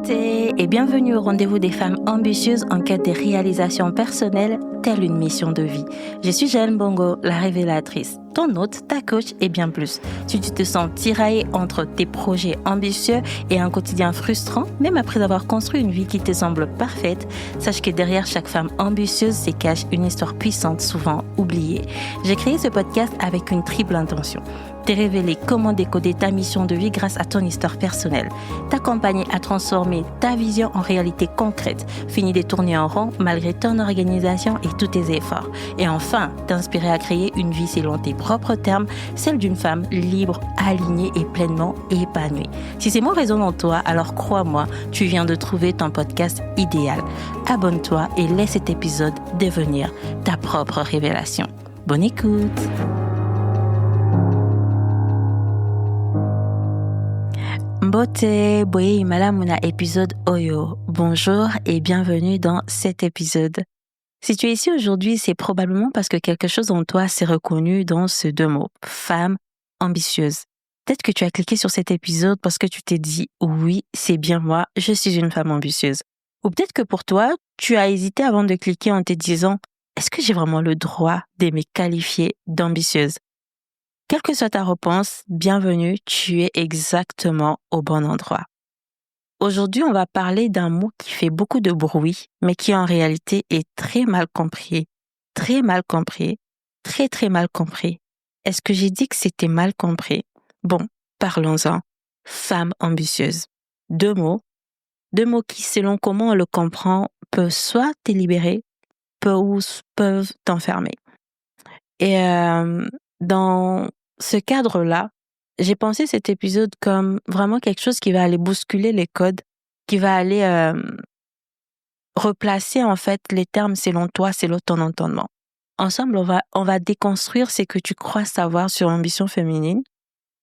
Beauté et bienvenue au rendez-vous des femmes ambitieuses en quête des réalisations personnelles, telle une mission de vie. Je suis Jeanne Bongo, la révélatrice, ton hôte, ta coach et bien plus. Si tu te sens tiraillée entre tes projets ambitieux et un quotidien frustrant, même après avoir construit une vie qui te semble parfaite, sache que derrière chaque femme ambitieuse se cache une histoire puissante, souvent oubliée. J'ai créé ce podcast avec une triple intention. Te révéler comment décoder ta mission de vie grâce à ton histoire personnelle, t'accompagner à transformer ta vision en réalité concrète, fini de tourner en rond malgré ton organisation et tous tes efforts, et enfin t'inspirer à créer une vie selon tes propres termes, celle d'une femme libre, alignée et pleinement épanouie. Si ces mots résonnent en toi, alors crois-moi, tu viens de trouver ton podcast idéal. Abonne-toi et laisse cet épisode devenir ta propre révélation. Bonne écoute! Mbote boye imala muna épisode Oyo. Bonjour et bienvenue dans cet épisode. Si tu es ici aujourd'hui, c'est probablement parce que quelque chose en toi s'est reconnu dans ces deux mots, femme ambitieuse. Peut-être que tu as cliqué sur cet épisode parce que tu t'es dit « Oui, c'est bien moi, je suis une femme ambitieuse ». Ou peut-être que pour toi, tu as hésité avant de cliquer en te disant « Est-ce que j'ai vraiment le droit de me qualifier d'ambitieuse ?» Quelle que soit ta réponse, bienvenue, tu es exactement au bon endroit. Aujourd'hui, on va parler d'un mot qui fait beaucoup de bruit, mais qui en réalité est très mal compris. Très mal compris. Très mal compris. Est-ce que j'ai dit que c'était mal compris? Bon, parlons-en. Femme ambitieuse. Deux mots qui, selon comment on le comprend, peuvent soit te libérer, peuvent t'enfermer. Et dans ce cadre-là, j'ai pensé cet épisode comme vraiment quelque chose qui va aller bousculer les codes, qui va aller replacer en fait les termes selon toi, selon ton entendement. Ensemble, on va déconstruire ce que tu crois savoir sur l'ambition féminine.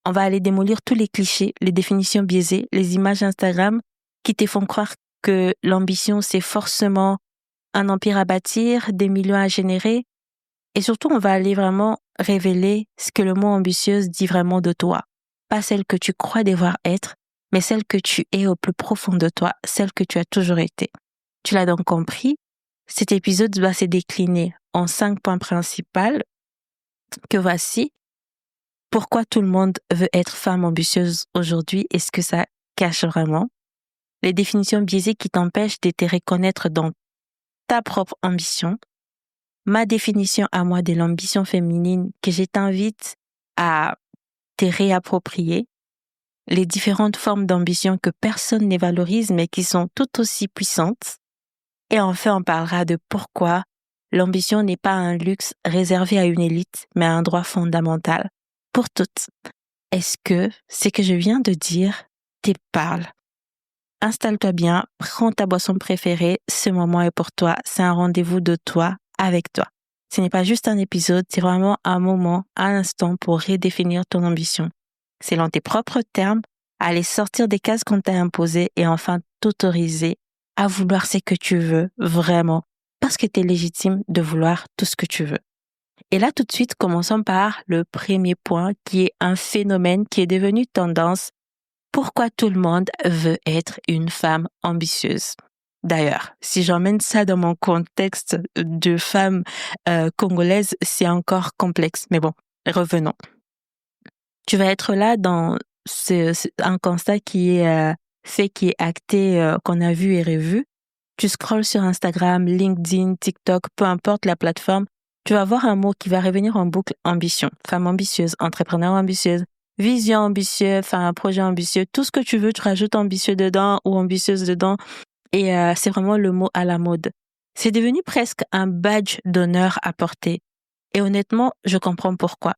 On va aller démolir tous les clichés, les définitions biaisées, les images Instagram qui te font croire que l'ambition, c'est forcément un empire à bâtir, des millions à générer. Et surtout, on va aller vraiment révéler ce que le mot ambitieuse dit vraiment de toi. Pas celle que tu crois devoir être, mais celle que tu es au plus profond de toi, celle que tu as toujours été. Tu l'as donc compris, cet épisode va se décliner en 5 points principaux que voici. Pourquoi tout le monde veut être femme ambitieuse aujourd'hui et ce que ça cache vraiment. Les définitions biaisées qui t'empêchent de te reconnaître dans ta propre ambition. Ma définition à moi de l'ambition féminine que je t'invite à te réapproprier, les différentes formes d'ambition que personne ne valorise mais qui sont tout aussi puissantes. Et enfin, on parlera de pourquoi l'ambition n'est pas un luxe réservé à une élite, mais un droit fondamental pour toutes. Est-ce que ce que je viens de dire te parle? Installe-toi bien, prends ta boisson préférée, ce moment est pour toi, c'est un rendez-vous de toi avec toi. Ce n'est pas juste un épisode, c'est vraiment un moment, un instant pour redéfinir ton ambition. Selon tes propres termes, aller sortir des cases qu'on t'a imposées et enfin t'autoriser à vouloir ce que tu veux vraiment, parce que tu es légitime de vouloir tout ce que tu veux. Et là, tout de suite, commençons par le premier point qui est un phénomène qui est devenu tendance. Pourquoi tout le monde veut être une femme ambitieuse? D'ailleurs, si j'emmène ça dans mon contexte de femme congolaise, c'est encore complexe. Mais bon, revenons. Tu vas être là dans un constat qui est fait, qui est acté, qu'on a vu et revu. Tu scrolles sur Instagram, LinkedIn, TikTok, peu importe la plateforme, tu vas voir un mot qui va revenir en boucle, ambition. Femme ambitieuse, entrepreneur ambitieuse, vision ambitieuse, enfin un projet ambitieux, tout ce que tu veux, tu rajoutes ambitieux dedans ou ambitieuse dedans. Et c'est vraiment le mot à la mode. C'est devenu presque un badge d'honneur à porter. Et honnêtement, je comprends pourquoi.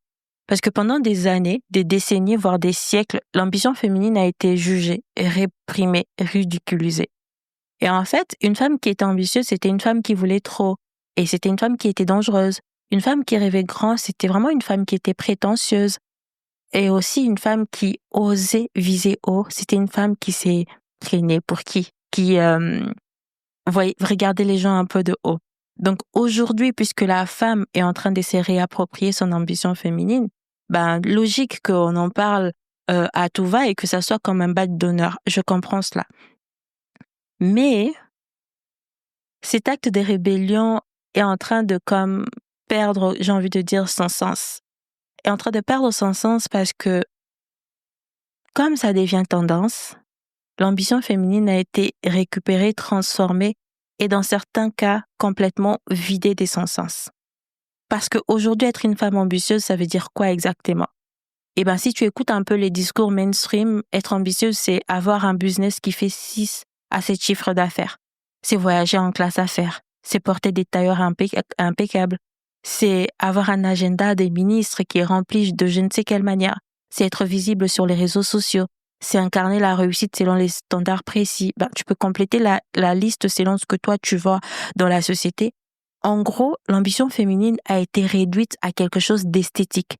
Parce que pendant des années, des décennies, voire des siècles, l'ambition féminine a été jugée, réprimée, ridiculisée. Et en fait, une femme qui était ambitieuse, c'était une femme qui voulait trop. Et c'était une femme qui était dangereuse. Une femme qui rêvait grand, c'était vraiment une femme qui était prétentieuse. Et aussi une femme qui osait viser haut. C'était une femme qui s'est traînée pour qui regardait les gens un peu de haut. Donc aujourd'hui, puisque la femme est en train de se réapproprier son ambition féminine, logique qu'on en parle à tout va et que ça soit comme un badge d'honneur. Je comprends cela. Mais cet acte de rébellion est en train de perdre, j'ai envie de dire, son sens. Est en train de perdre son sens parce que comme ça devient tendance, l'ambition féminine a été récupérée, transformée et dans certains cas complètement vidée de son sens. Parce qu'aujourd'hui, être une femme ambitieuse, ça veut dire quoi exactement? Si tu écoutes un peu les discours mainstream, être ambitieuse, c'est avoir un business qui fait 6 à 7 chiffres d'affaires. C'est voyager en classe affaires. C'est porter des tailleurs impeccables. C'est avoir un agenda des ministres qui est rempli de je ne sais quelle manière. C'est être visible sur les réseaux sociaux. C'est incarner la réussite selon les standards précis. Tu peux compléter la liste selon ce que toi tu vois dans la société. En gros, l'ambition féminine a été réduite à quelque chose d'esthétique.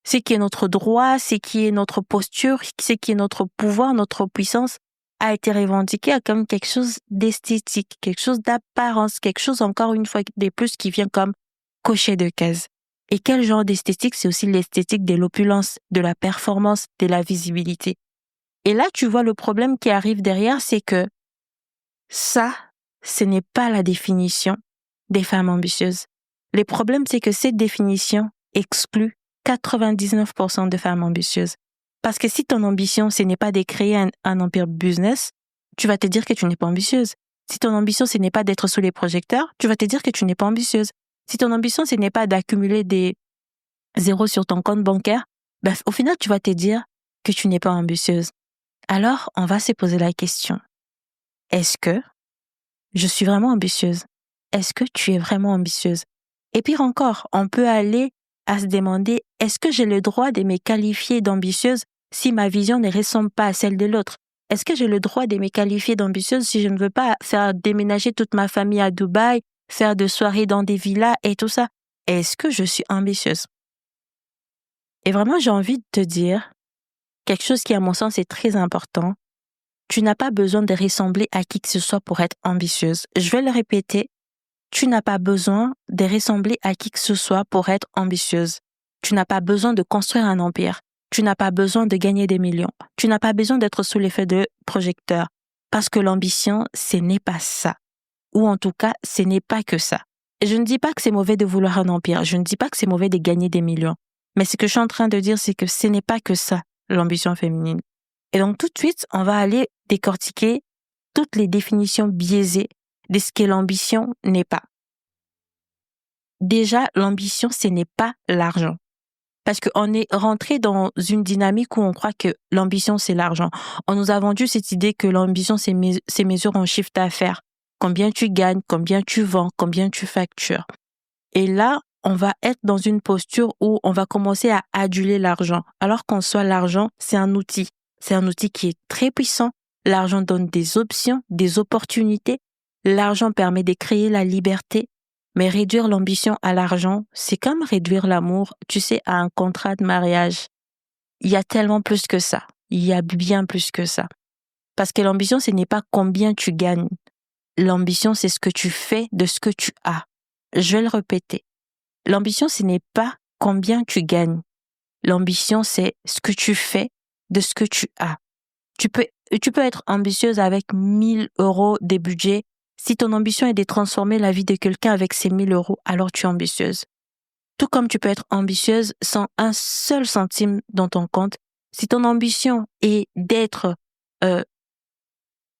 C'est qui est notre droit, c'est qui est notre posture, c'est qui est notre pouvoir, notre puissance a été revendiqué comme quelque chose d'esthétique, quelque chose d'apparence, quelque chose encore une fois de plus qui vient comme cocher de cases. Et quel genre d'esthétique? C'est aussi l'esthétique de l'opulence, de la performance, de la visibilité. Et là, tu vois le problème qui arrive derrière, c'est que ça, ce n'est pas la définition des femmes ambitieuses. Le problème, c'est que cette définition exclut 99% de femmes ambitieuses. Parce que si ton ambition, ce n'est pas de créer un empire business, tu vas te dire que tu n'es pas ambitieuse. Si ton ambition, ce n'est pas d'être sous les projecteurs, tu vas te dire que tu n'es pas ambitieuse. Si ton ambition, ce n'est pas d'accumuler des zéros sur ton compte bancaire, au final, tu vas te dire que tu n'es pas ambitieuse. Alors, on va se poser la question. Est-ce que je suis vraiment ambitieuse? Est-ce que tu es vraiment ambitieuse? Et pire encore, on peut aller à se demander, est-ce que j'ai le droit de me qualifier d'ambitieuse si ma vision ne ressemble pas à celle de l'autre? Est-ce que j'ai le droit de me qualifier d'ambitieuse si je ne veux pas faire déménager toute ma famille à Dubaï, faire de soirées dans des villas et tout ça? Est-ce que je suis ambitieuse? Et vraiment, j'ai envie de te dire quelque chose qui, à mon sens, est très important. Tu n'as pas besoin de ressembler à qui que ce soit pour être ambitieuse. Je vais le répéter. Tu n'as pas besoin de ressembler à qui que ce soit pour être ambitieuse. Tu n'as pas besoin de construire un empire. Tu n'as pas besoin de gagner des millions. Tu n'as pas besoin d'être sous l'effet de projecteurs. Parce que l'ambition, ce n'est pas ça. Ou en tout cas, ce n'est pas que ça. Et je ne dis pas que c'est mauvais de vouloir un empire. Je ne dis pas que c'est mauvais de gagner des millions. Mais ce que je suis en train de dire, c'est que ce n'est pas que ça, l'ambition féminine. Et donc, tout de suite, on va aller décortiquer toutes les définitions biaisées de ce que l'ambition n'est pas. Déjà, l'ambition, ce n'est pas l'argent. Parce qu'on est rentré dans une dynamique où on croit que l'ambition, c'est l'argent. On nous a vendu cette idée que l'ambition, c'est mesure en chiffre d'affaires. Combien tu gagnes, combien tu vends, combien tu factures. Et là, on va être dans une posture où on va commencer à aduler l'argent. Alors qu'en soi, l'argent, c'est un outil. C'est un outil qui est très puissant. L'argent donne des options, des opportunités. L'argent permet de créer la liberté. Mais réduire l'ambition à l'argent, c'est comme réduire l'amour, tu sais, à un contrat de mariage. Il y a tellement plus que ça. Il y a bien plus que ça. Parce que l'ambition, ce n'est pas combien tu gagnes. L'ambition, c'est ce que tu fais de ce que tu as. Je vais le répéter. L'ambition, ce n'est pas combien tu gagnes. L'ambition, c'est ce que tu fais de ce que tu as. Tu peux être ambitieuse avec 1 000 € de budget. Si ton ambition est de transformer la vie de quelqu'un avec ces 1 000 €, alors tu es ambitieuse. Tout comme tu peux être ambitieuse sans un seul centime dans ton compte. Si ton ambition est d'être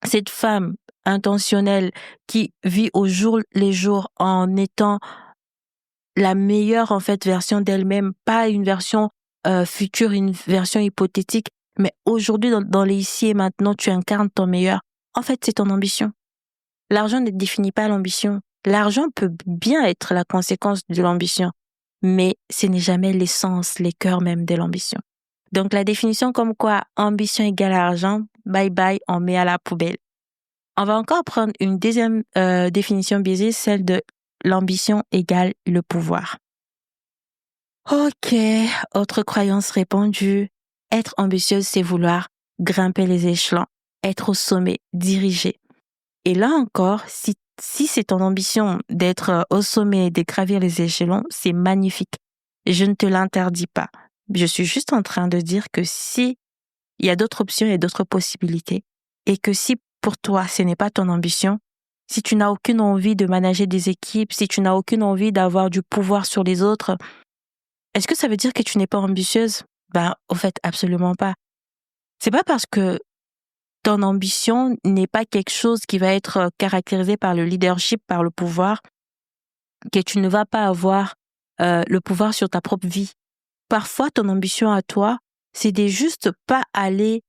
cette femme intentionnelle qui vit au jour les jours en étant la meilleure en fait version d'elle-même, pas une version future, une version hypothétique, mais aujourd'hui dans les ici et maintenant, tu incarnes ton meilleur. En fait, c'est ton ambition. L'argent ne définit pas l'ambition. L'argent peut bien être la conséquence de l'ambition, mais ce n'est jamais l'essence, les cœurs même de l'ambition. Donc la définition comme quoi ambition égale argent, bye bye, on met à la poubelle. On va encore prendre une deuxième définition biaisée, celle de l'ambition égale le pouvoir. Ok, autre croyance répandue. Être ambitieuse, c'est vouloir grimper les échelons, être au sommet, diriger. Et là encore, si c'est ton ambition d'être au sommet et de gravir les échelons, c'est magnifique. Je ne te l'interdis pas. Je suis juste en train de dire que si il y a d'autres options et d'autres possibilités, et que si pour toi, ce n'est pas ton ambition, si tu n'as aucune envie de manager des équipes, si tu n'as aucune envie d'avoir du pouvoir sur les autres, est-ce que ça veut dire que tu n'es pas ambitieuse? Au fait, absolument pas. C'est pas parce que ton ambition n'est pas quelque chose qui va être caractérisé par le leadership, par le pouvoir, que tu ne vas pas avoir le pouvoir sur ta propre vie. Parfois, ton ambition à toi, c'est de juste pas aller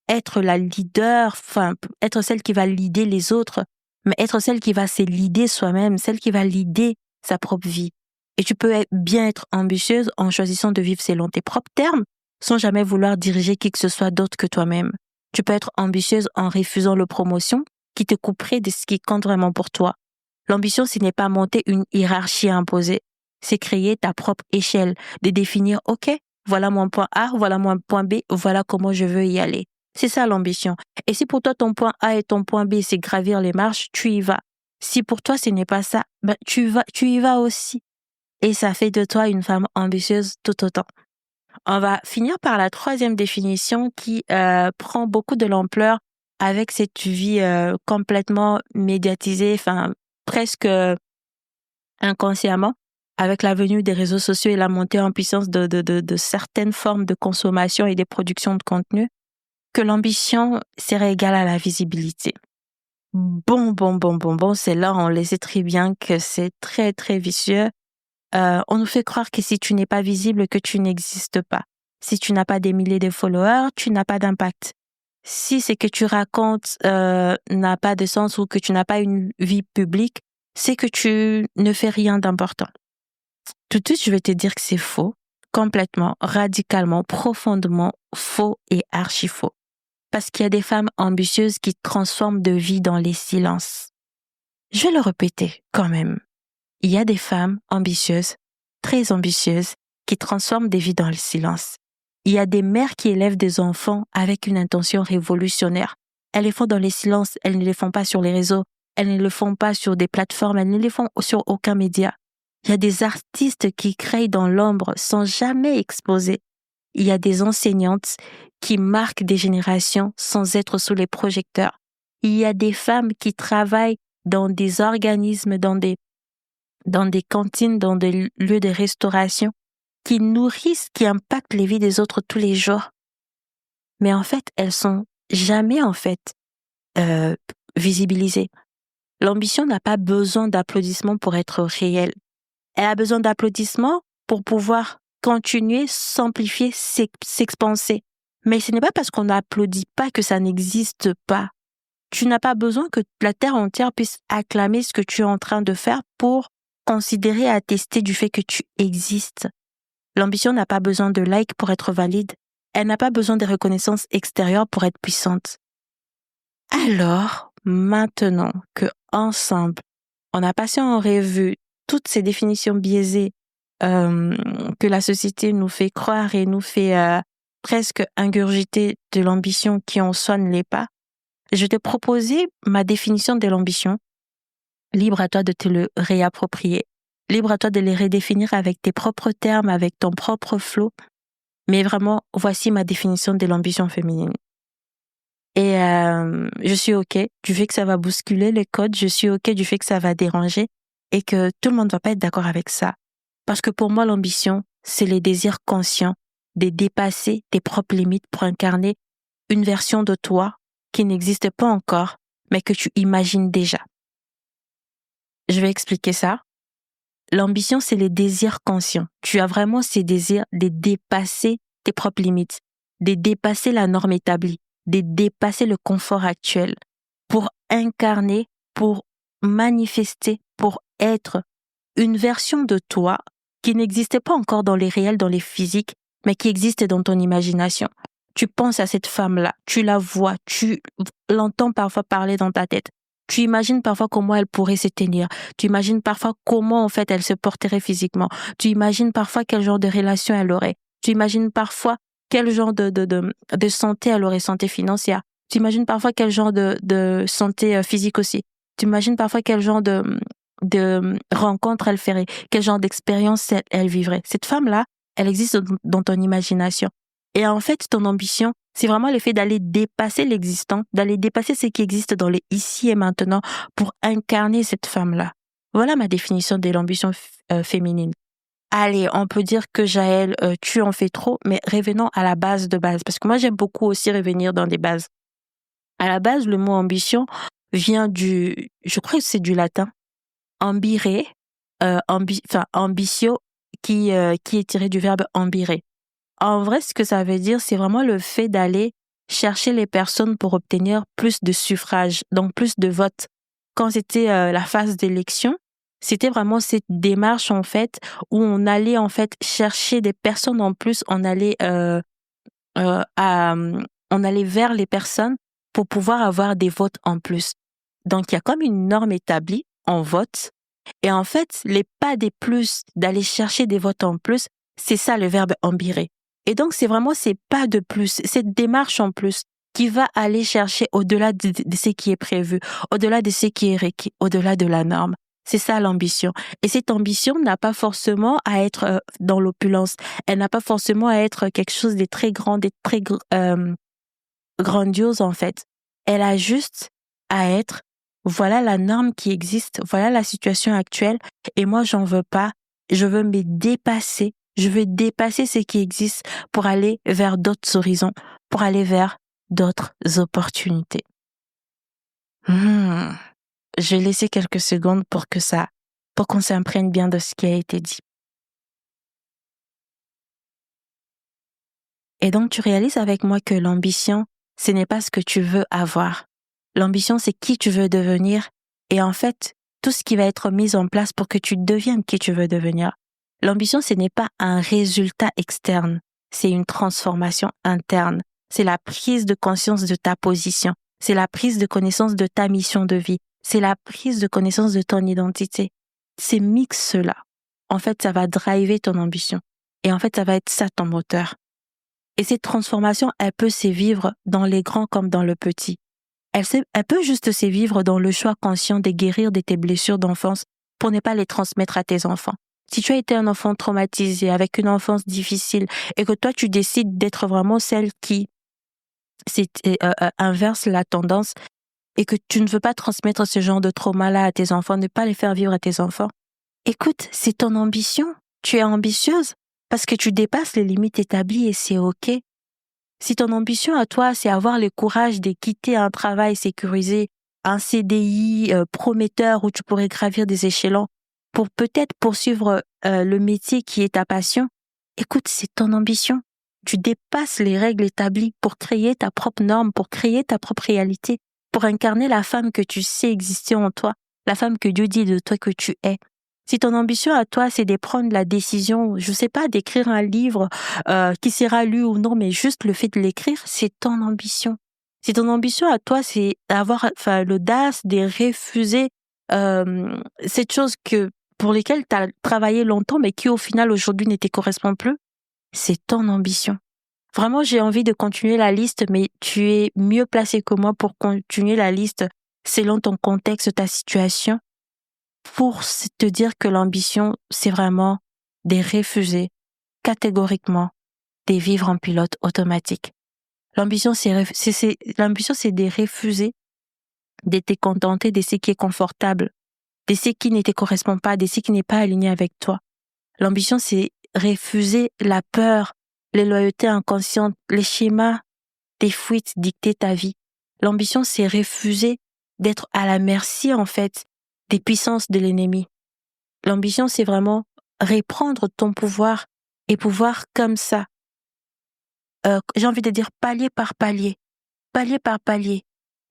être la leader, enfin, être celle qui va leader les autres, mais être celle qui va se leader soi-même, celle qui va leader sa propre vie. Et tu peux bien être ambitieuse en choisissant de vivre selon tes propres termes, sans jamais vouloir diriger qui que ce soit d'autre que toi-même. Tu peux être ambitieuse en refusant le promotion qui te couperait de ce qui compte vraiment pour toi. L'ambition, ce n'est pas monter une hiérarchie imposée, c'est créer ta propre échelle, de définir, OK, voilà mon point A, voilà mon point B, voilà comment je veux y aller. C'est ça l'ambition. Et si pour toi, ton point A et ton point B, c'est gravir les marches, tu y vas. Si pour toi, ce n'est pas ça, tu y vas aussi. Et ça fait de toi une femme ambitieuse tout autant. On va finir par la troisième définition qui prend beaucoup de l'ampleur avec cette vie complètement médiatisée, enfin presque inconsciemment, avec la venue des réseaux sociaux et la montée en puissance de certaines formes de consommation et des productions de contenu, que l'ambition serait égale à la visibilité. Bon, c'est là, on le sait très bien que c'est très, très vicieux. On nous fait croire que si tu n'es pas visible, que tu n'existes pas. Si tu n'as pas des milliers de followers, tu n'as pas d'impact. Si ce que tu racontes n'a pas de sens ou que tu n'as pas une vie publique, c'est que tu ne fais rien d'important. Tout de suite, je vais te dire que c'est faux, complètement, radicalement, profondément faux et archi faux. Parce qu'il y a des femmes ambitieuses qui transforment de vie dans les silences. Je vais le répéter quand même. Il y a des femmes ambitieuses, très ambitieuses, qui transforment des vies dans le silence. Il y a des mères qui élèvent des enfants avec une intention révolutionnaire. Elles les font dans les silences, elles ne les font pas sur les réseaux, elles ne le font pas sur des plateformes, elles ne les font sur aucun média. Il y a des artistes qui créent dans l'ombre sans jamais exposer. Il y a des enseignantes qui marquent des générations sans être sous les projecteurs. Il y a des femmes qui travaillent dans des organismes, dans des cantines, dans des lieux de restauration, qui nourrissent, qui impactent les vies des autres tous les jours. Mais en fait, elles sont jamais visibilisées. L'ambition n'a pas besoin d'applaudissements pour être réelle. Elle a besoin d'applaudissements pour pouvoir continuer, s'amplifier, s'expanser. Mais ce n'est pas parce qu'on n'applaudit pas que ça n'existe pas. Tu n'as pas besoin que la terre entière puisse acclamer ce que tu es en train de faire pour considérer et attester du fait que tu existes. L'ambition n'a pas besoin de likes pour être valide. Elle n'a pas besoin de reconnaissance extérieure pour être puissante. Alors, maintenant que ensemble, on a passé en revue toutes ces définitions biaisées que la société nous fait croire et nous fait presque ingurgiter de l'ambition qui en soi ne l'est pas, je vais te proposer ma définition de l'ambition. Libre à toi de te le réapproprier. Libre à toi de les redéfinir avec tes propres termes, avec ton propre flow. Mais vraiment, voici ma définition de l'ambition féminine. Et je suis OK du fait que ça va bousculer les codes, je suis OK du fait que ça va déranger et que tout le monde ne va pas être d'accord avec ça. Parce que pour moi, l'ambition, c'est les désirs conscients de dépasser tes propres limites pour incarner une version de toi qui n'existe pas encore, mais que tu imagines déjà. Je vais expliquer ça. L'ambition, c'est les désirs conscients. Tu as vraiment ces désirs de dépasser tes propres limites, de dépasser la norme établie, de dépasser le confort actuel pour incarner, pour manifester, pour être une version de toi qui n'existait pas encore dans les réels, dans les physiques, mais qui existe dans ton imagination. Tu penses à cette femme-là, tu la vois, tu l'entends parfois parler dans ta tête. Tu imagines parfois comment elle pourrait se tenir. Tu imagines parfois comment, en fait, elle se porterait physiquement. Tu imagines parfois quel genre de relation elle aurait. Tu imagines parfois quel genre de santé elle aurait, santé financière. Tu imagines parfois quel genre de santé physique aussi. Tu imagines parfois quel genre de rencontre elle ferait, quel genre d'expérience elle vivrait. Cette femme-là, elle existe dans ton imagination. Et en fait, ton ambition, C'est vraiment le fait d'aller dépasser l'existant, d'aller dépasser ce qui existe dans les ici et maintenant pour incarner cette femme-là. Voilà ma définition de l'ambition féminine. Allez, on peut dire que Jaël, tu en fais trop, mais revenons à la base de base, parce que moi j'aime beaucoup aussi revenir dans les bases. À la base, le mot ambition vient je crois que c'est du latin, ambire, ambitio, qui est tiré du verbe ambirer. En vrai, ce que ça veut dire, c'est vraiment le fait d'aller chercher les personnes pour obtenir plus de suffrages, donc plus de votes. Quand c'était la phase d'élection, c'était vraiment cette démarche en fait où on allait en fait chercher des personnes en plus, on allait vers les personnes pour pouvoir avoir des votes en plus. Donc il y a comme une norme établie, on vote, et en fait les pas des plus d'aller chercher des votes en plus, c'est ça le verbe embirer. Et donc c'est vraiment ces pas de plus, cette démarche en plus qui va aller chercher au-delà de ce qui est prévu, au-delà de ce qui est requis, au-delà de la norme. C'est ça l'ambition. Et cette ambition n'a pas forcément à être dans l'opulence. Elle n'a pas forcément à être quelque chose de très grand, de très grandiose en fait. Elle a juste à être, voilà la norme qui existe, voilà la situation actuelle, et moi j'en veux pas, je veux me dépasser, je veux dépasser ce qui existe pour aller vers d'autres horizons, pour aller vers d'autres opportunités. Je vais laisser quelques secondes pour qu'on s'imprègne bien de ce qui a été dit. Et donc tu réalises avec moi que l'ambition, ce n'est pas ce que tu veux avoir. L'ambition, c'est qui tu veux devenir et en fait, tout ce qui va être mis en place pour que tu deviennes qui tu veux devenir. L'ambition, ce n'est pas un résultat externe, c'est une transformation interne. C'est la prise de conscience de ta position, c'est la prise de connaissance de ta mission de vie, c'est la prise de connaissance de ton identité. Ces mix-là, en fait, ça va driver ton ambition et en fait, ça va être ça ton moteur. Et cette transformation, elle peut se vivre dans les grands comme dans le petit. Elle peut juste se vivre dans le choix conscient de guérir de tes blessures d'enfance pour ne pas les transmettre à tes enfants. Si tu as été un enfant traumatisé avec une enfance difficile et que toi tu décides d'être vraiment celle qui inverse la tendance et que tu ne veux pas transmettre ce genre de trauma-là à tes enfants, ne pas les faire vivre à tes enfants, écoute, c'est ton ambition. Tu es ambitieuse parce que tu dépasses les limites établies et c'est OK. Si ton ambition à toi, c'est avoir le courage de quitter un travail sécurisé, un CDI prometteur où tu pourrais gravir des échelons pour peut-être poursuivre le métier qui est ta passion, écoute, c'est ton ambition. Tu dépasses les règles établies pour créer ta propre norme, pour créer ta propre réalité, pour incarner la femme que tu sais exister en toi, la femme que Dieu dit de toi que tu es. Si ton ambition à toi, c'est de prendre la décision, je sais pas, d'écrire un livre qui sera lu ou non, mais juste le fait de l'écrire, c'est ton ambition. Si ton ambition à toi, c'est d'avoir l'audace de refuser cette chose pour lesquelles tu as travaillé longtemps, mais qui au final aujourd'hui ne te correspond plus, c'est ton ambition. Vraiment, j'ai envie de continuer la liste, mais tu es mieux placé que moi pour continuer la liste selon ton contexte, ta situation, pour te dire que l'ambition, c'est vraiment de refuser catégoriquement de vivre en pilote automatique. L'ambition, c'est de refuser de te contenter de ce qui est confortable, de ce qui ne te correspond pas, de ce qui n'est pas aligné avec toi. L'ambition, c'est refuser la peur, les loyautés inconscientes, les schémas des fuites dicter ta vie. L'ambition, c'est refuser d'être à la merci, en fait, des puissances de l'ennemi. L'ambition, c'est vraiment reprendre ton pouvoir et pouvoir comme ça, j'ai envie de dire palier par palier,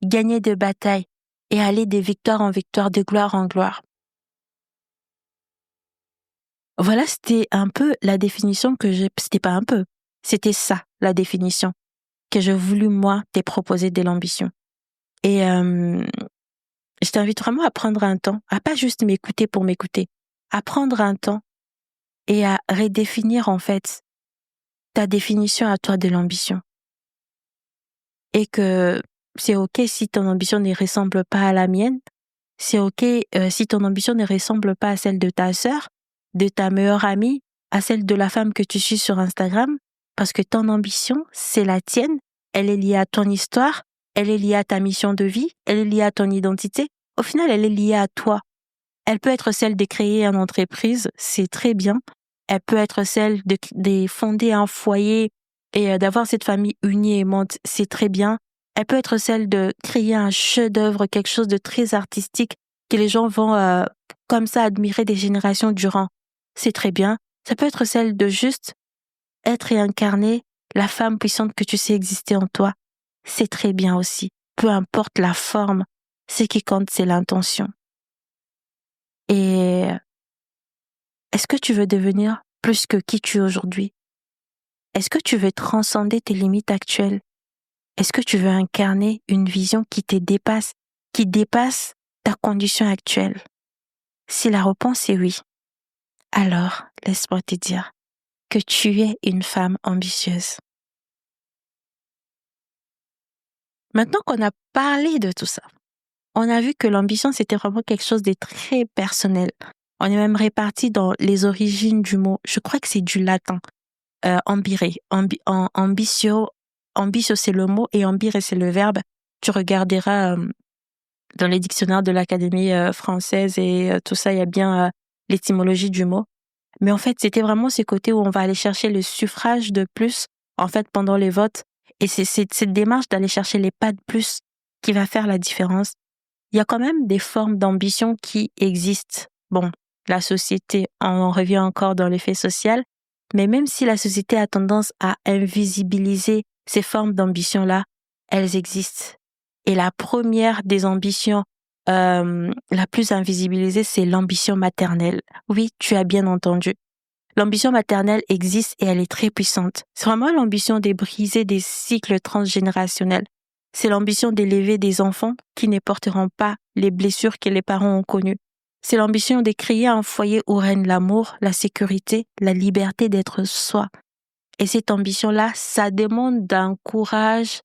gagner des batailles et aller de victoire en victoire, de gloire en gloire. Voilà, c'était un peu la définition c'était pas un peu, c'était ça, la définition que j'ai voulu, moi, te proposer de l'ambition. Et je t'invite vraiment à prendre un temps, à pas juste m'écouter pour m'écouter, à prendre un temps et à redéfinir, en fait, ta définition à toi de l'ambition. Et que c'est OK si ton ambition ne ressemble pas à la mienne, c'est OK si ton ambition ne ressemble pas à celle de ta sœur, de ta meilleure amie, à celle de la femme que tu suis sur Instagram, parce que ton ambition, c'est la tienne elle est liée à ton histoire, elle est liée à ta mission de vie, elle est liée à ton identité. Au final, elle est liée à toi. Elle peut être celle de créer une entreprise, c'est très bien. Elle peut être celle de fonder un foyer et d'avoir cette famille unie et aimante, c'est très bien. Elle peut être celle de créer un chef-d'œuvre, quelque chose de très artistique que les gens vont comme ça admirer des générations durant. C'est très bien. Ça peut être celle de juste être et incarner la femme puissante que tu sais exister en toi. C'est très bien aussi. Peu importe la forme, ce qui compte, c'est l'intention. Et est-ce que tu veux devenir plus que qui tu es aujourd'hui? Est-ce que tu veux transcender tes limites actuelles? Est-ce que tu veux incarner une vision qui te dépasse, qui dépasse ta condition actuelle? Si la réponse est oui, alors laisse-moi te dire que tu es une femme ambitieuse. Maintenant qu'on a parlé de tout ça, on a vu que l'ambition, c'était vraiment quelque chose de très personnel. On est même réparti dans les origines du mot. Je crois que c'est du latin. Ambire. Ambitio, c'est le mot et ambire, c'est le verbe. Tu regarderas dans les dictionnaires de l'Académie française et tout ça, il y a bien l'étymologie du mot. Mais en fait, c'était vraiment ce côté où on va aller chercher le suffrage de plus, en fait, pendant les votes. Et c'est cette démarche d'aller chercher les pas de plus qui va faire la différence. Il y a quand même des formes d'ambition qui existent. Bon, la société, on revient encore dans l'effet social, mais même si la société a tendance à invisibiliser ces formes d'ambition-là, elles existent. Et la première des ambitions la plus invisibilisée, c'est l'ambition maternelle. Oui, tu as bien entendu. L'ambition maternelle existe et elle est très puissante. C'est vraiment l'ambition de briser des cycles transgénérationnels. C'est l'ambition d'élever des enfants qui ne porteront pas les blessures que les parents ont connues. C'est l'ambition de créer un foyer où règne l'amour, la sécurité, la liberté d'être soi. Et cette ambition-là, ça demande d'un courage,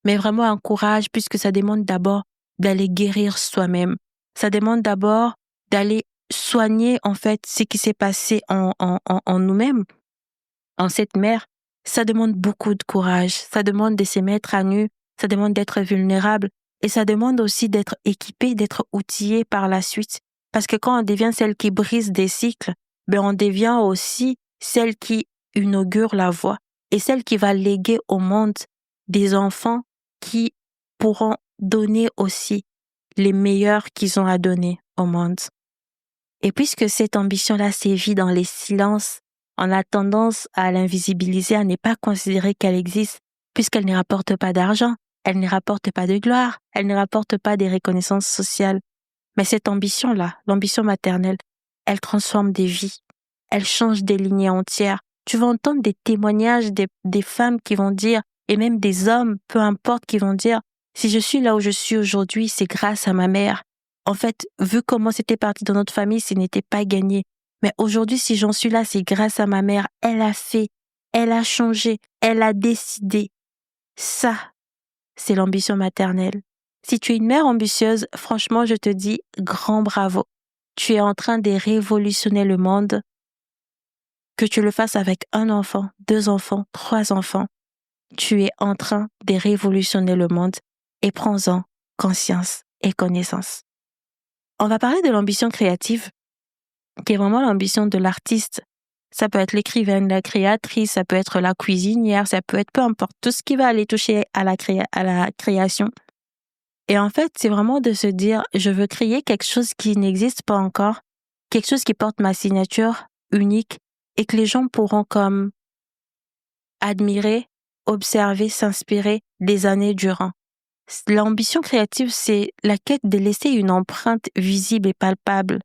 mais vraiment un courage puisque ça demande d'abord d'aller guérir soi-même. Ça demande d'abord d'aller soigner en fait ce qui s'est passé en nous-mêmes, en cette mère. Ça demande beaucoup de courage, ça demande de se mettre à nu, ça demande d'être vulnérable et ça demande aussi d'être équipé, d'être outillé par la suite. Parce que quand on devient celle qui brise des cycles, ben on devient aussi celle qui inaugure la voie et celle qui va léguer au monde des enfants qui pourront donner aussi les meilleurs qu'ils ont à donner au monde. Et puisque cette ambition-là sévit dans les silences, on a tendance à l'invisibiliser, à ne pas considérer qu'elle existe, puisqu'elle ne rapporte pas d'argent, elle ne rapporte pas de gloire, elle ne rapporte pas des reconnaissances sociales. Mais cette ambition-là, l'ambition maternelle, elle transforme des vies, elle change des lignées entières. Tu vas entendre des témoignages des femmes qui vont dire, et même des hommes, peu importe, qui vont dire, si je suis là où je suis aujourd'hui, c'est grâce à ma mère. En fait, vu comment c'était parti dans notre famille, ce n'était pas gagné. Mais aujourd'hui, si j'en suis là, c'est grâce à ma mère. Elle a fait, elle a changé, elle a décidé. Ça, c'est l'ambition maternelle. Si tu es une mère ambitieuse, franchement, je te dis grand bravo. Tu es en train de révolutionner le monde. Que tu le fasses avec un enfant, 2 enfants, 3 enfants, tu es en train de révolutionner le monde et prends-en conscience et connaissance. On va parler de l'ambition créative, qui est vraiment l'ambition de l'artiste. Ça peut être l'écrivaine, la créatrice, ça peut être la cuisinière, ça peut être peu importe, tout ce qui va aller toucher à la création. Et en fait, c'est vraiment de se dire, je veux créer quelque chose qui n'existe pas encore, quelque chose qui porte ma signature unique et que les gens pourront comme admirer, observer, s'inspirer des années durant. L'ambition créative, c'est la quête de laisser une empreinte visible et palpable.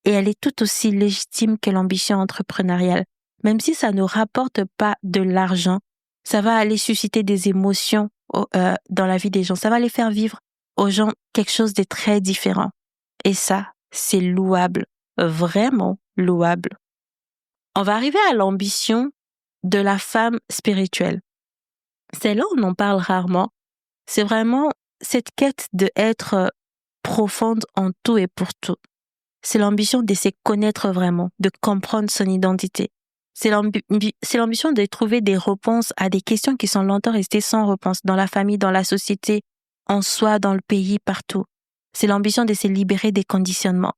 Et elle est tout aussi légitime que l'ambition entrepreneuriale. Même si ça ne rapporte pas de l'argent, ça va aller susciter des émotions dans la vie des gens. Ça va les faire vivre aux gens quelque chose de très différent. Et ça, c'est louable, vraiment louable. On va arriver à l'ambition de la femme spirituelle. Celle-là, on en parle rarement. C'est vraiment cette quête de être profonde en tout et pour tout. C'est l'ambition de se connaître vraiment, de comprendre son identité. C'est l'ambition de trouver des réponses à des questions qui sont longtemps restées sans réponse dans la famille, dans la société, en soi, dans le pays, partout. C'est l'ambition de se libérer des conditionnements.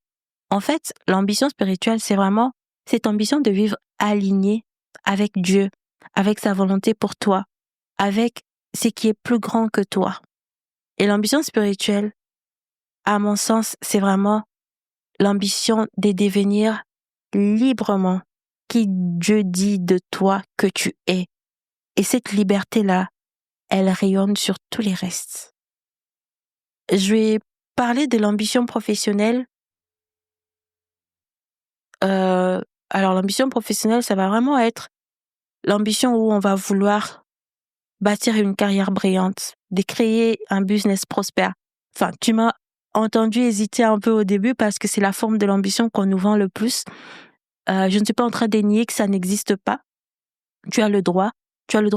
En fait, l'ambition spirituelle, c'est vraiment cette ambition de vivre aligné avec Dieu, avec sa volonté pour toi, avec ce qui est plus grand que toi. Et l'ambition spirituelle, à mon sens, c'est vraiment l'ambition de devenir librement qui Dieu dit de toi que tu es. Et cette liberté-là, elle rayonne sur tous les restes. Je vais parler de l'ambition professionnelle. Alors, l'ambition professionnelle, ça va vraiment être l'ambition où on va vouloir bâtir une carrière brillante, de créer un business prospère. Enfin, tu m'as entendu hésiter un peu au début parce que c'est la forme de l'ambition qu'on nous vend le plus. Je ne suis pas en train de nier que ça n'existe pas. Tu as le droit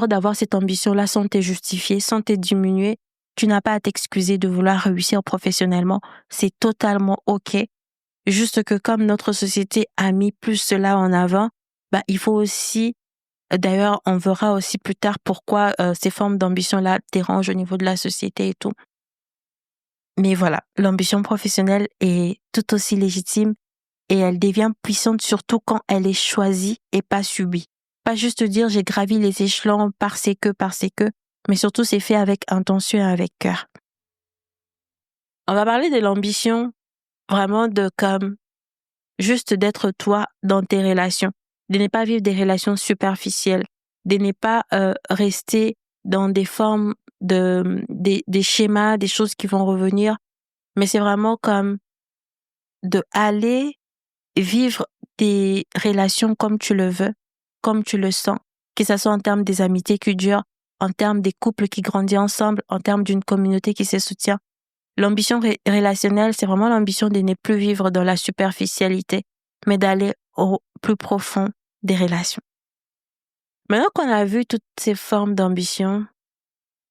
d'avoir cette ambition-là sans te justifier, sans te diminuer. Tu n'as pas à t'excuser de vouloir réussir professionnellement. C'est totalement OK. Juste que comme notre société a mis plus cela en avant, il faut aussi, d'ailleurs, on verra aussi plus tard pourquoi ces formes d'ambition-là dérangent au niveau de la société et tout. Mais voilà, l'ambition professionnelle est tout aussi légitime et elle devient puissante surtout quand elle est choisie et pas subie. Pas juste dire j'ai gravi les échelons parce que, mais surtout c'est fait avec intention et avec cœur. On va parler de l'ambition vraiment de comme juste d'être toi dans tes relations, de ne pas vivre des relations superficielles, de ne pas rester dans des formes des schémas, des choses qui vont revenir, mais c'est vraiment comme de aller vivre des relations comme tu le veux, comme tu le sens, que ce soit en termes des amitiés qui durent, en termes des couples qui grandissent ensemble, en termes d'une communauté qui se soutient. L'ambition relationnelle, c'est vraiment l'ambition de ne plus vivre dans la superficialité, mais d'aller au plus profond des relations. Maintenant qu'on a vu toutes ces formes d'ambition,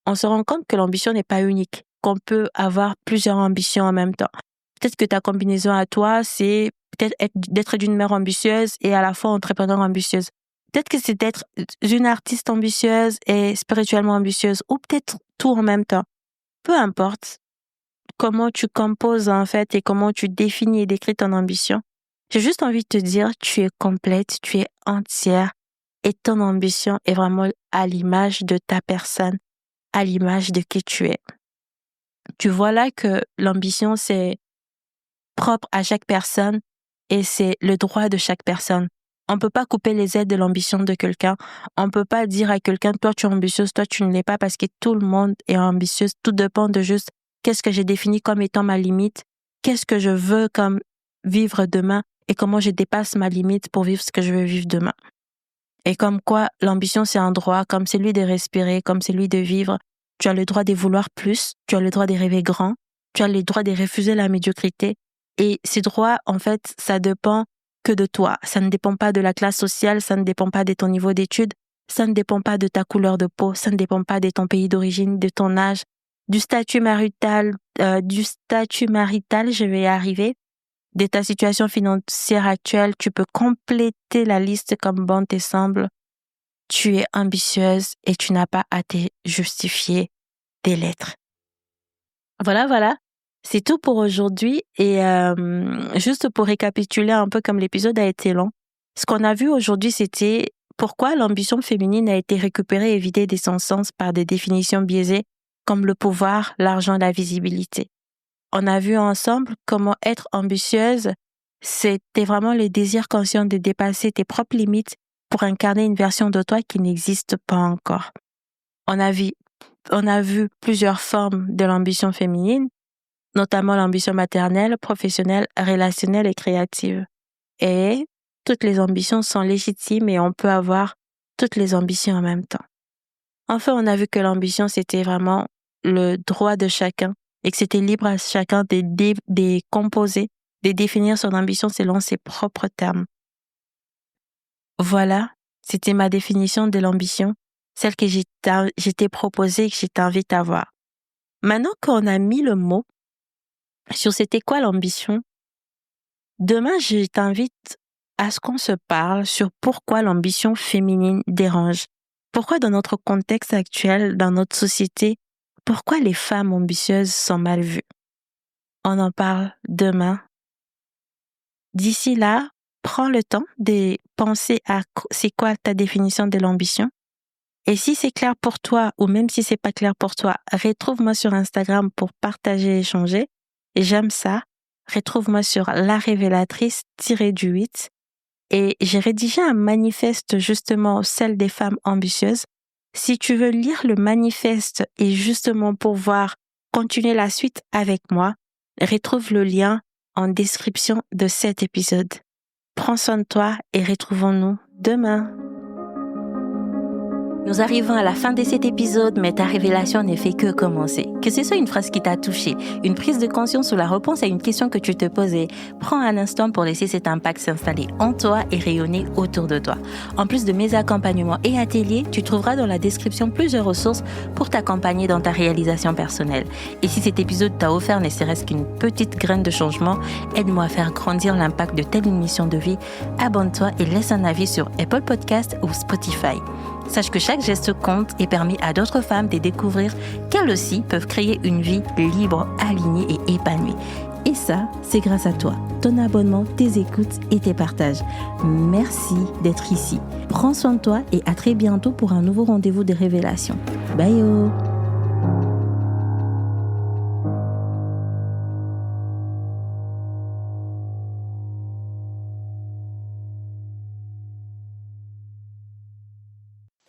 on se rend compte que l'ambition n'est pas unique, qu'on peut avoir plusieurs ambitions en même temps. Peut-être que ta combinaison à toi, c'est peut-être d'être d'une mère ambitieuse et à la fois entrepreneur ambitieuse. Peut-être que c'est d'être une artiste ambitieuse et spirituellement ambitieuse, ou peut-être tout en même temps. Peu importe comment tu composes en fait et comment tu définis et décris ton ambition. J'ai juste envie de te dire, tu es complète, tu es entière et ton ambition est vraiment à l'image de ta personne, à l'image de qui tu es. Tu vois là que l'ambition, c'est propre à chaque personne et c'est le droit de chaque personne. On peut pas couper les ailes de l'ambition de quelqu'un. On peut pas dire à quelqu'un, toi tu es ambitieuse, toi tu ne l'es pas, parce que tout le monde est ambitieuse. Tout dépend de juste qu'est-ce que j'ai défini comme étant ma limite, qu'est-ce que je veux comme vivre demain et comment je dépasse ma limite pour vivre ce que je veux vivre demain. Et comme quoi, l'ambition c'est un droit, comme celui de respirer, comme celui de vivre. Tu as le droit de vouloir plus, tu as le droit de rêver grand, tu as le droit de refuser la médiocrité. Et ces droits, en fait, ça dépend que de toi. Ça ne dépend pas de la classe sociale, ça ne dépend pas de ton niveau d'études, ça ne dépend pas de ta couleur de peau, ça ne dépend pas de ton pays d'origine, de ton âge, du statut marital, je vais y arriver, de ta situation financière actuelle. Tu peux compléter la liste comme bon te semble. Tu es ambitieuse et tu n'as pas à te justifier des lettres. Voilà. C'est tout pour aujourd'hui et juste pour récapituler un peu comme l'épisode a été long. Ce qu'on a vu aujourd'hui, c'était pourquoi l'ambition féminine a été récupérée et vidée de son sens par des définitions biaisées comme le pouvoir, l'argent, la visibilité. On a vu ensemble comment être ambitieuse, c'était vraiment le désir conscient de dépasser tes propres limites pour incarner une version de toi qui n'existe pas encore. On a vu plusieurs formes de l'ambition féminine, notamment l'ambition maternelle, professionnelle, relationnelle et créative. Et toutes les ambitions sont légitimes et on peut avoir toutes les ambitions en même temps. Enfin, on a vu que l'ambition, c'était vraiment le droit de chacun et que c'était libre à chacun de composer, de définir son ambition selon ses propres termes. Voilà, c'était ma définition de l'ambition, celle que j'étais proposée et que je t'invite à voir. Maintenant qu'on a mis le mot sur c'était quoi l'ambition, demain je t'invite à ce qu'on se parle sur pourquoi l'ambition féminine dérange. Pourquoi dans notre contexte actuel, dans notre société, pourquoi les femmes ambitieuses sont mal vues. On en parle demain. D'ici là, prends le temps de penser à c'est quoi ta définition de l'ambition. Et si c'est clair pour toi, ou même si c'est pas clair pour toi, retrouve-moi sur Instagram pour partager et échanger. Et j'aime ça. Retrouve-moi sur La Révélatrice-8. Et j'ai rédigé un manifeste justement, celle des femmes ambitieuses. Si tu veux lire le manifeste et justement pouvoir continuer la suite avec moi, retrouve le lien en description de cet épisode. Prends soin de toi et retrouvons-nous demain. Nous arrivons à la fin de cet épisode, mais ta révélation ne fait que commencer. Que ce soit une phrase qui t'a touché, une prise de conscience ou la réponse à une question que tu te posais, prends un instant pour laisser cet impact s'installer en toi et rayonner autour de toi. En plus de mes accompagnements et ateliers, tu trouveras dans la description plusieurs ressources pour t'accompagner dans ta réalisation personnelle. Et si cet épisode t'a offert ne serait-ce qu'une petite graine de changement, aide-moi à faire grandir l'impact de telle une mission de vie. Abonne-toi et laisse un avis sur Apple Podcasts ou Spotify. Sache que chaque geste compte et permet à d'autres femmes de découvrir qu'elles aussi peuvent créer une vie libre, alignée et épanouie. Et ça, c'est grâce à toi, ton abonnement, tes écoutes et tes partages. Merci d'être ici. Prends soin de toi et à très bientôt pour un nouveau rendez-vous de révélation. Bye!